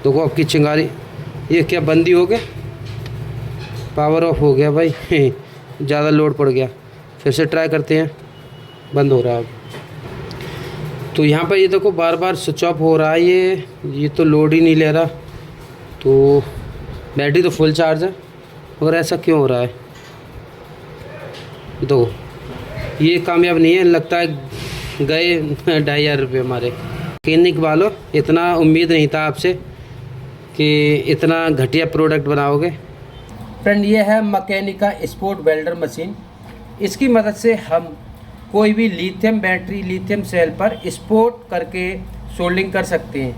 देखो आपकी चिंगारी, ये क्या बंदी हो गया, पावर ऑफ हो गया भाई ज़्यादा लोड पड़ गया। फिर से ट्राई करते हैं, बंद हो रहा है अब। तो यहाँ पर ये देखो बार बार स्विच ऑफ हो रहा है, ये तो लोड ही नहीं ले रहा। तो बैटरी तो फुल चार्ज है और ऐसा क्यों हो रहा है। दो ये कामयाब नहीं है, लगता है गए 2500 रुपये हमारे। मैकेनिक वालों, इतना उम्मीद नहीं था आपसे कि इतना घटिया प्रोडक्ट बनाओगे। फ्रेंड, ये है मैकेनिक का स्पोर्ट वेल्डर मशीन। इसकी मदद से हम कोई भी लिथियम बैटरी, लिथियम सेल पर स्पोर्ट करके सोल्डिंग कर सकते हैं।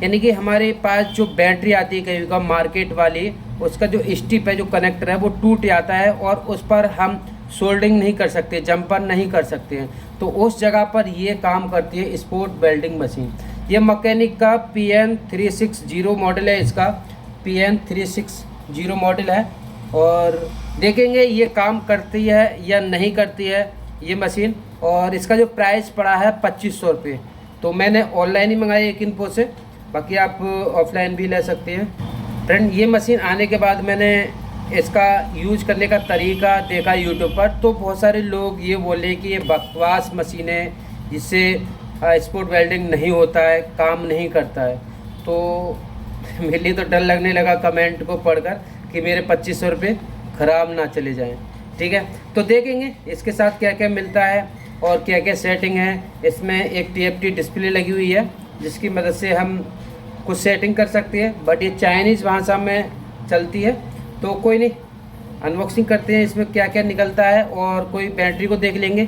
यानी कि हमारे पास जो बैटरी आती है कहीं का मार्केट वाली, उसका जो स्टिप है, जो कनेक्टर है, वो टूट जाता है और उस पर हम सोल्डिंग नहीं कर सकते, जंपर नहीं कर सकते हैं। तो उस जगह पर ये काम करती है स्पोर्ट वेल्डिंग मशीन। ये मैकेनिक का PN360 मॉडल है, इसका PN360 मॉडल है। और देखेंगे ये काम करती है या नहीं करती है ये मशीन। और इसका जो प्राइस पड़ा है 2500 रुपये। तो मैंने ऑनलाइन ही मंगाई एक इन्फो से, बाकी आप ऑफलाइन भी ले सकते हैं। फ्रेंड, ये मशीन आने के बाद मैंने इसका यूज करने का तरीका देखा यूट्यूब पर, तो बहुत सारे लोग ये बोले कि ये बकवास मशीन है, जिससे स्पोर्ट वेल्डिंग नहीं होता है, काम नहीं करता है। तो मेरे लिए तो डर लगने लगा कमेंट को पढ़कर कि मेरे 2500 रुपये ख़राब ना चले जाएं। ठीक है, तो देखेंगे इसके साथ क्या क्या मिलता है और क्या क्या सेटिंग है। इसमें एक TFT डिस्प्ले लगी हुई है, जिसकी मदद से हम कुछ सेटिंग कर सकते हैं, बट ये चाइनीज़ भाषा में चलती है। तो कोई नहीं, अनबॉक्सिंग करते हैं इसमें क्या क्या निकलता है, और कोई बैटरी को देख लेंगे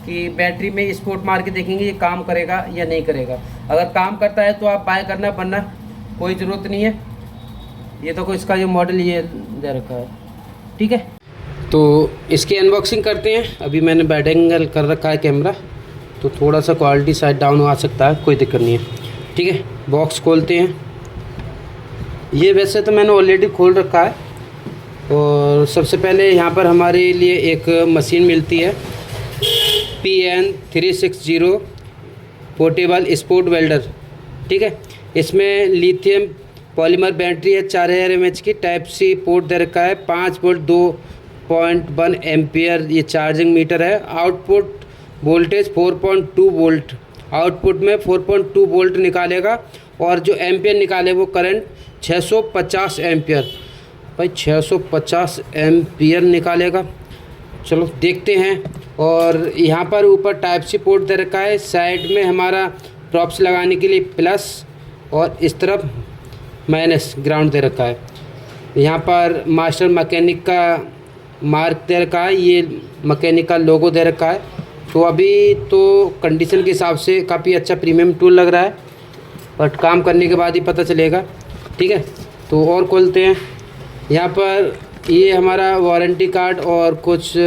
कि बैटरी में स्पोर्ट मार के देखेंगे ये काम करेगा या नहीं करेगा। अगर काम करता है तो आप बाय करना, वरना कोई ज़रूरत नहीं है। ये तो कोई इसका जो मॉडल ये दे रखा है। ठीक है, तो इसकी अनबॉक्सिंग करते हैं। अभी मैंने बैड एंगल कर रखा है कैमरा, तो थोड़ा सा क्वालिटी साइड डाउन आ सकता है, कोई दिक्कत नहीं है। ठीक है, बॉक्स खोलते हैं। ये वैसे तो मैंने ऑलरेडी खोल रखा है। और सबसे पहले यहाँ पर हमारे लिए एक मशीन मिलती है, PN360 पोर्टेबल स्पोर्ट वेल्डर। ठीक है, इसमें लिथियम पॉलीमर बैटरी है 4000 mAh की, टाइप C पोर्ट दे रखा है, 5 वोल्ट 2.1 एम्पियर ये चार्जिंग मीटर है। आउटपुट वोल्टेज 4.2 वोल्ट, आउटपुट में 4.2 वोल्ट निकालेगा। और जो एम्पियर निकाले वो करंट 650 एम्पियर, भाई 650 एम्पियर निकालेगा। चलो देखते हैं। और यहाँ पर ऊपर टाइप C पोर्ट दे रखा है, साइड में हमारा प्रॉप्स लगाने के लिए प्लस, और इस तरफ माइनस ग्राउंड दे रखा है। यहाँ पर मास्टर मैकेनिक का मार्क दे रखा है, ये मैकेनिक का लोगो दे रखा है। तो अभी तो कंडीशन के हिसाब से काफ़ी अच्छा प्रीमियम टूल लग रहा है, बट काम करने के बाद ही पता चलेगा। ठीक है, तो और खोलते हैं। यहाँ पर ये हमारा वारंटी कार्ड और कुछ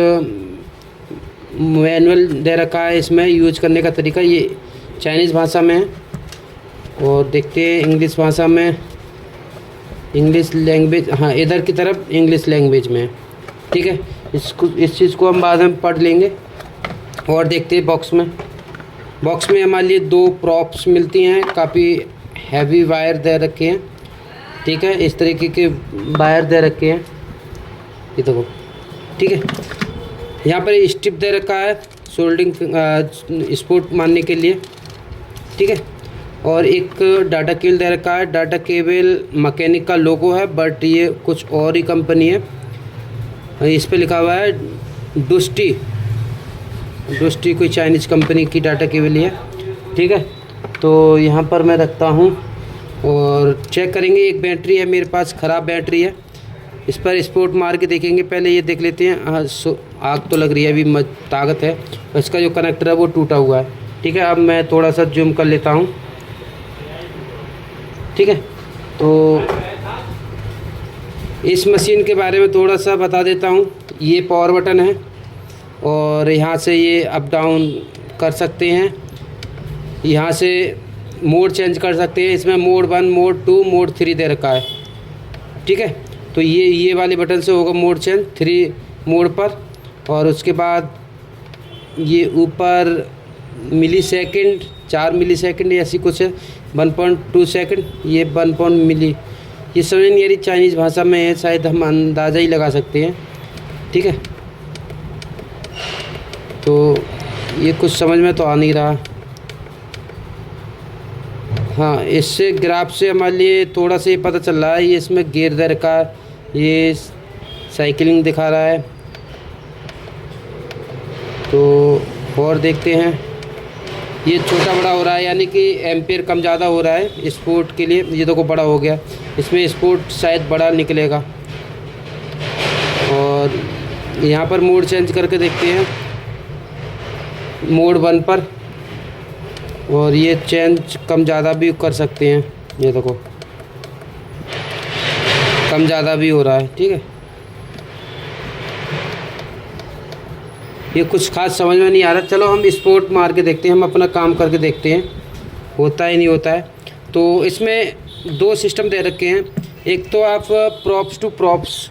मैनुअल दे रखा है, इसमें यूज करने का तरीका। ये चाइनीज़ भाषा में है, और देखते हैं इंग्लिश भाषा में, इंग्लिश लैंग्वेज, हाँ इधर की तरफ इंग्लिश लैंग्वेज में है। ठीक है, इस चीज़ को हम बाद में पढ़ लेंगे। और देखते हैं बॉक्स में हमारे लिए 2 प्रॉप्स मिलती हैं, काफ़ी हैवी वायर दे रखे हैं। ठीक है, इस तरीके के वायर दे रखे हैं, ये देखो। ठीक है, यहाँ पर स्टिप दे रखा है सोल्डिंग स्पोर्ट मारने के लिए। ठीक है, और एक डाटा केबल दे रखा है। डाटा केबल मैकेनिक का लोगो है, बट ये कुछ और ही कंपनी है। इस पे लिखा हुआ है डुस्टी कोई चाइनीज़ कंपनी की डाटा केबल है। ठीक है, तो यहाँ पर मैं रखता हूँ और चेक करेंगे। एक बैटरी है मेरे पास, ख़राब बैटरी है, इस पर स्पोर्ट मार के देखेंगे। पहले ये देख लेते हैं। आग तो लग रही है, अभी ताकत है। इसका जो कनेक्टर है वो टूटा हुआ है। ठीक है, अब मैं थोड़ा सा जूम कर लेता हूँ। ठीक है, तो इस मशीन के बारे में थोड़ा सा बता देता हूँ। ये पावर बटन है, और यहाँ से ये अप डाउन कर सकते हैं। यहाँ से मोड चेंज कर सकते हैं। इसमें मोड 1, मोड 2, मोड 3 दे रखा है। ठीक है, तो ये वाले बटन से होगा मोड चेंज 3 मोड पर। और उसके बाद ये ऊपर मिली सेकंड 4 मिली सेकेंड ऐसी कुछ है, 1.2 सेकेंड, ये 1 मिली, ये समझ नहीं आ रही चाइनीज़ भाषा में है, शायद हम अंदाज़ा ही लगा सकते हैं। ठीक है, तो ये कुछ समझ में तो आ नहीं रहा। हाँ, इससे ग्राफ से हमारे लिए थोड़ा सा ये पता चल रहा है, ये इसमें गियर दर का ये साइकिलिंग दिखा रहा है। तो और देखते हैं, ये छोटा बड़ा हो रहा है, यानी कि एम्पेयर कम ज़्यादा हो रहा है स्पोर्ट के लिए। ये देखो बड़ा हो गया, इसमें स्पोर्ट शायद बड़ा निकलेगा। और यहाँ पर मोड चेंज करके देखते हैं, मोड 1 पर, और ये चेंज कम ज़्यादा भी कर सकते हैं। ये देखो कम ज़्यादा भी हो रहा है। ठीक है, ये कुछ खास समझ में नहीं आ रहा। चलो हम स्पोर्ट मार के देखते हैं, हम अपना काम करके देखते हैं होता है नहीं होता है। तो इसमें 2 सिस्टम दे रखे हैं, एक तो आप प्रॉप्स टू प्रॉप्स,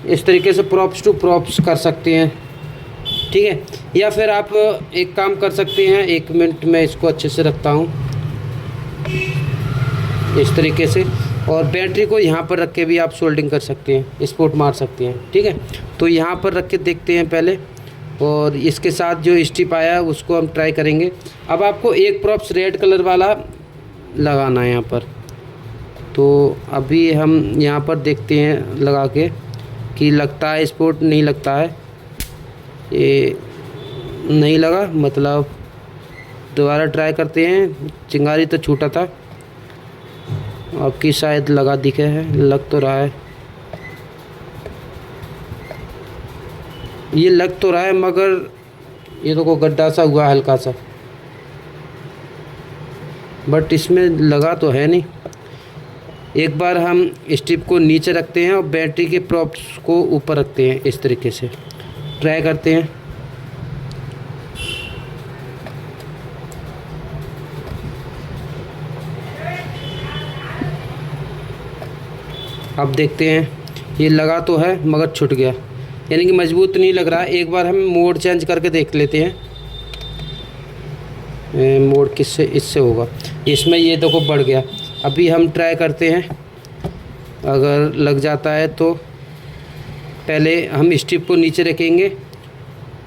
इस तरीके से प्रॉप्स टू प्रॉप्स कर सकते हैं। ठीक है, या फिर आप एक काम कर सकते हैं, 1 मिनट में इसको अच्छे से रखता हूँ इस तरीके से, और बैटरी को यहाँ पर रख के भी आप सोल्डिंग कर सकते हैं, स्पोर्ट मार सकते हैं। ठीक है, तो यहाँ पर रख के देखते हैं पहले, और इसके साथ जो स्ट्रिप आया उसको हम ट्राई करेंगे। अब आपको एक प्रॉप्स रेड कलर वाला लगाना है यहाँ पर, तो अभी हम यहाँ पर देखते हैं लगा के कि लगता है स्पोर्ट, नहीं लगता है, ये नहीं लगा, मतलब दोबारा ट्राई करते हैं। चिंगारी तो छूटा था, आपकी शायद लगा दिखे है, लग तो रहा है, ये लग तो रहा है, मगर ये तो को गड्ढा सा हुआ हल्का सा, बट इसमें लगा तो है नहीं। एक बार हम स्ट्रिप को नीचे रखते हैं और बैटरी के प्रॉप्स को ऊपर रखते हैं, इस तरीके से ट्राई करते हैं। अब देखते हैं, ये लगा तो है मगर छूट गया, यानी कि मजबूत नहीं लग रहा है। एक बार हम मोड चेंज करके देख लेते हैं, मोड किससे, इससे होगा, इसमें ये देखो बढ़ गया। अभी हम ट्राई करते हैं, अगर लग जाता है तो पहले हम स्ट्रिप को नीचे रखेंगे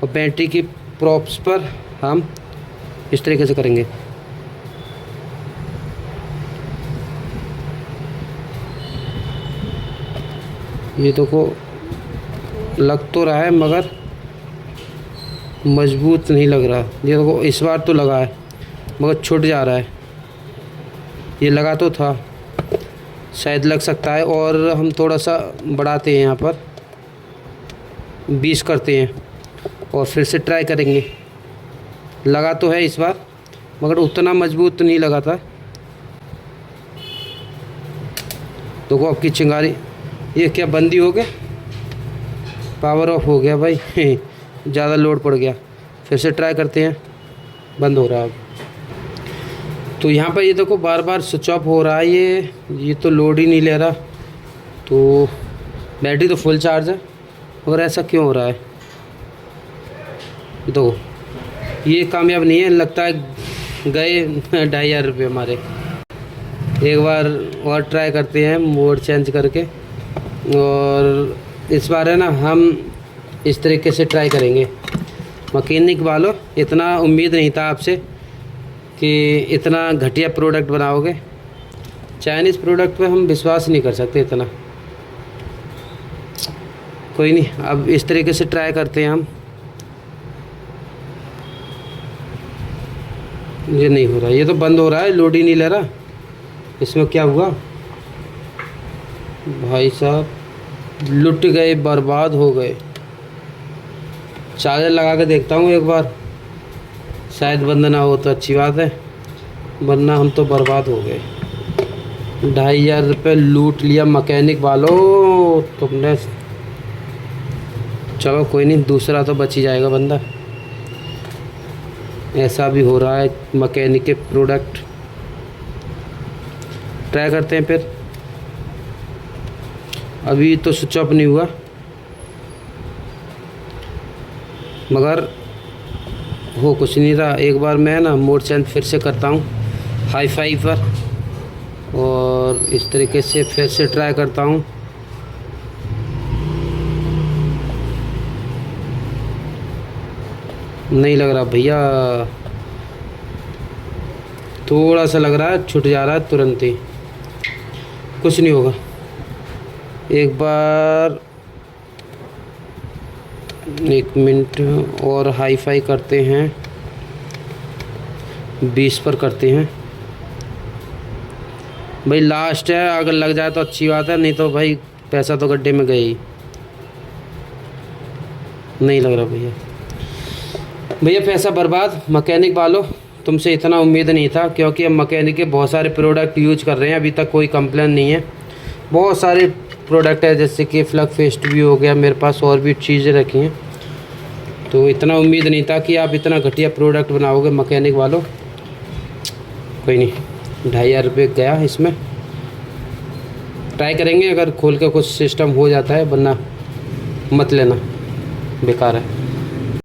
और बैटरी की प्रॉप्स पर हम इस तरीके से करेंगे। ये देखो लग तो रहा है मगर मजबूत नहीं लग रहा। ये देखो इस बार तो लगा है मगर छूट जा रहा है, ये लगा तो था, शायद लग सकता है। और हम थोड़ा सा बढ़ाते हैं, यहाँ पर 20 करते हैं और फिर से ट्राई करेंगे। लगा तो है इस बार मगर उतना मजबूत नहीं लगा था। देखो आपकी चिंगारी, ये क्या बंदी हो गया, पावर ऑफ हो गया भाई ज़्यादा लोड पड़ गया। फिर से ट्राई करते हैं, बंद हो रहा है। तो यहाँ पर ये देखो बार बार स्विच ऑफ हो रहा है, ये तो लोड ही नहीं ले रहा। तो बैटरी तो फुल चार्ज है और ऐसा क्यों हो रहा है। दो ये कामयाब नहीं है, लगता है गए 2500 रुपये हमारे। एक बार और ट्राई करते हैं मोड चेंज करके, और इस बार है ना हम इस तरीके से ट्राई करेंगे। मैकेनिक वालों, इतना उम्मीद नहीं था आपसे कि इतना घटिया प्रोडक्ट बनाओगे। चाइनीज़ प्रोडक्ट पे हम विश्वास नहीं कर सकते इतना। कोई नहीं, अब इस तरीके से ट्राई करते हैं हम। ये नहीं हो रहा, ये तो बंद हो रहा है, लोड ही नहीं ले रहा। इसमें क्या हुआ भाई साहब, लुट गए, बर्बाद हो गए। चार्जर लगा के देखता हूँ एक बार, शायद बंद ना हो तो अच्छी बात है, वरना हम तो बर्बाद हो गए। 2500 रुपये लूट लिया मैकेनिक वालों तुमने। चलो कोई नहीं, दूसरा तो बच ही जाएगा बंदा। ऐसा भी हो रहा है मैकेनिक के प्रोडक्ट। ट्राई करते हैं फिर। अभी तो स्विच ऑफ नहीं हुआ मगर हो कुछ नहीं रहा। एक बार मैं ना मोड चेंज फिर से करता हूँ हाई फाई पर, और इस तरीके से फिर से ट्राई करता हूँ। नहीं लग रहा भैया, थोड़ा सा लग रहा है, छूट जा रहा है तुरंत ही। कुछ नहीं होगा, एक बार 1 मिनट और हाई फाई करते हैं, 20 पर करते हैं भाई। लास्ट है, अगर लग जाए तो अच्छी बात है, नहीं तो भाई पैसा तो गड्ढे में गए ही। नहीं लग रहा भैया, भैया पैसा बर्बाद। मैकेनिक वालों, तुमसे इतना उम्मीद नहीं था, क्योंकि हम मैकेनिक के बहुत सारे प्रोडक्ट यूज कर रहे हैं, अभी तक कोई कंप्लेन नहीं है। बहुत सारे प्रोडक्ट है, जैसे कि फ्लग फेस्ट भी हो गया मेरे पास, और भी चीज़ें रखी हैं। तो इतना उम्मीद नहीं था कि आप इतना घटिया प्रोडक्ट बनाओगे मैकेनिक वालों। कोई नहीं, 2500 रुपये गया इसमें। ट्राई करेंगे, अगर खोल के कुछ सिस्टम हो जाता है, वरना मत लेना, बेकार है।